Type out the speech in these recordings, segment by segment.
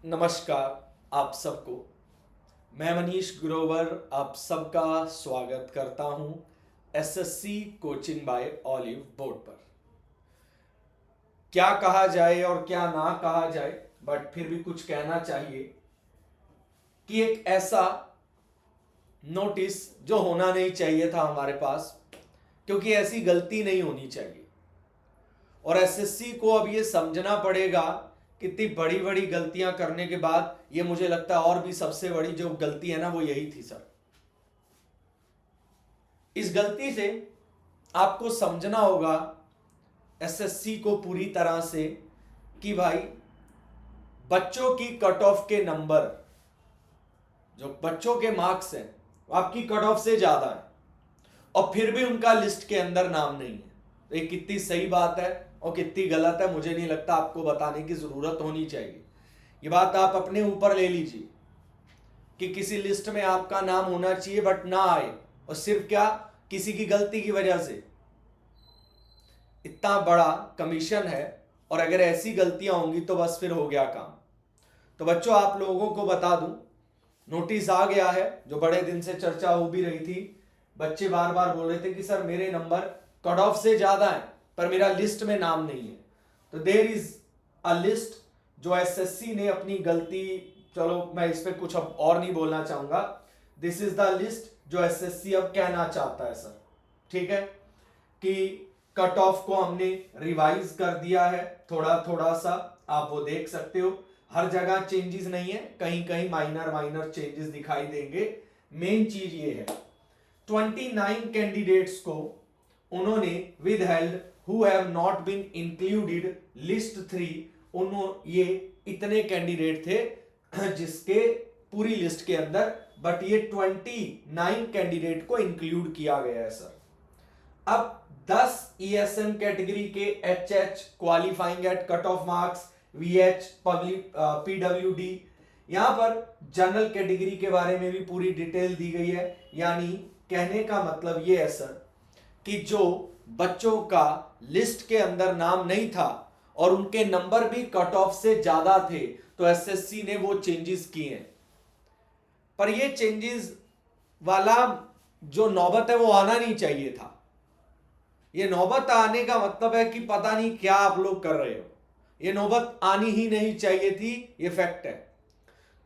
नमस्कार आप सबको। मैं मनीष ग्रोवर आप सबका स्वागत करता हूं SSC coaching bye olive board पर। क्या कहा जाए और क्या ना कहा जाए, बट फिर भी कुछ कहना चाहिए कि एक ऐसा नोटिस जो होना नहीं चाहिए था हमारे पास, क्योंकि ऐसी गलती नहीं होनी चाहिए। और एसएससी को अब ये समझना पड़ेगा कि इतनी बड़ी बड़ी गलतियां करने के बाद ये मुझे लगता है और भी सबसे बड़ी जो गलती है ना वो यही थी सर। इस गलती से आपको समझना होगा एसएससी को पूरी तरह से कि भाई बच्चों की कट ऑफ के नंबर, जो बच्चों के मार्क्स हैं वो आपकी कट ऑफ से ज्यादा है और फिर भी उनका लिस्ट के अंदर नाम नहीं है। तो ये कितनी सही बात है और कितनी गलत है मुझे नहीं लगता आपको बताने की जरूरत होनी चाहिए। ये बात आप अपने ऊपर ले लीजिए कि किसी लिस्ट में आपका नाम होना चाहिए बट ना आए, और सिर्फ क्या किसी की गलती की वजह से। इतना बड़ा कमीशन है और अगर ऐसी गलतियां होंगी तो बस फिर हो गया काम। तो बच्चों आप लोगों को बता दूं, नोटिस आ गया है जो बड़े दिन से चर्चा हो भी रही थी। बच्चे बार बार बोल रहे थे कि सर मेरे नंबर कट ऑफ से ज्यादा है पर मेरा लिस्ट में नाम नहीं है। तो देयर इज अ लिस्ट जो एसएससी ने अपनी गलती, चलो मैं इस पे कुछ अब और नहीं बोलना चाहूंगा। दिस इज द लिस्ट जो एसएससी अब कहना चाहता है सर, ठीक है, कि कट ऑफ को हमने रिवाइज कर दिया है थोड़ा थोड़ा सा। आप वो देख सकते हो, हर जगह चेंजेस नहीं है, कहीं कहीं माइनर माइनर चेंजेस दिखाई देंगे। मेन चीज ये है 29 कैंडिडेट्स को उन्होंने withheld who have not been included list 3। उन्होंने ये इतने कैंडिडेट थे जिसके पूरी लिस्ट के अंदर, बट ये 29 कैंडिडेट को इंक्लूड किया गया है सर। अब 10 ईएसएम कैटेगरी के HH qualifying at cut off marks, VH public PWD, यहां पर जनरल कैटेगरी के बारे में भी पूरी डिटेल दी गई है। यानी कहने का मतलब ये है सर कि जो बच्चों का लिस्ट के अंदर नाम नहीं था और उनके नंबर भी कट ऑफ से ज्यादा थे तो एसएससी ने वो चेंजेस किए हैं। पर ये चेंजेस वाला जो नौबत है वो आना नहीं चाहिए था। ये नौबत आने का मतलब है कि पता नहीं क्या आप लोग कर रहे हो। ये नौबत आनी ही नहीं चाहिए थी, ये फैक्ट है।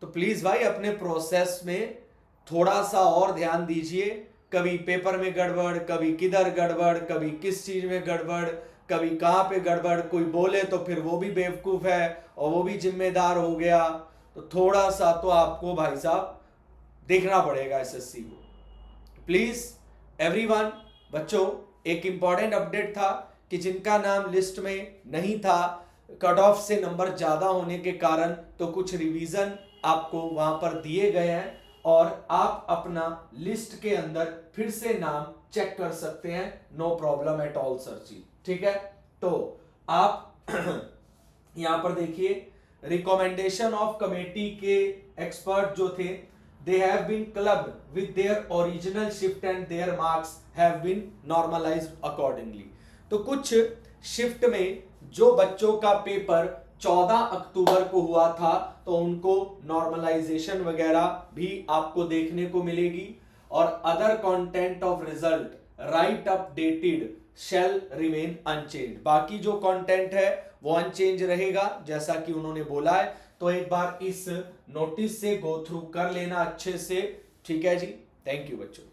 तो प्लीज भाई अपने प्रोसेस में थोड़ा सा और ध्यान दीजिए। कभी पेपर में गड़बड़, कभी किधर गड़बड़, कभी किस चीज में गड़बड़, कभी कहां पे गड़बड़। कोई बोले तो फिर वो भी बेवकूफ है और वो भी जिम्मेदार हो गया। तो थोड़ा सा तो आपको भाई साहब देखना पड़ेगा एसएससी को। प्लीज एवरीवन, बच्चों एक इंपॉर्टेंट अपडेट था कि जिनका नाम लिस्ट में नहीं था कट ऑफ से नंबर ज्यादा होने के कारण, तो कुछ रिवीजन आपको वहां पर दिए गए हैं और आप अपना लिस्ट के अंदर फिर से नाम चेक कर सकते हैं। No problem at all sir ji, ठीक है। तो आप यहां पर देखिए रिकमेंडेशन ऑफ कमेटी के एक्सपर्ट जो थे, they have been clubbed with their original shift and their marks have been normalized accordingly। तो कुछ शिफ्ट में जो बच्चों का पेपर 14 अक्टूबर को हुआ था तो उनको नॉर्मलाइजेशन वगैरह भी आपको देखने को मिलेगी। और other content of result right updated shall remain unchange. बाकी जो कंटेंट है वो अनचेंज रहेगा जैसा कि उन्होंने बोला है। तो एक बार इस नोटिस से गो थ्रू कर लेना अच्छे से, ठीक है जी। थैंक यू बच्चों।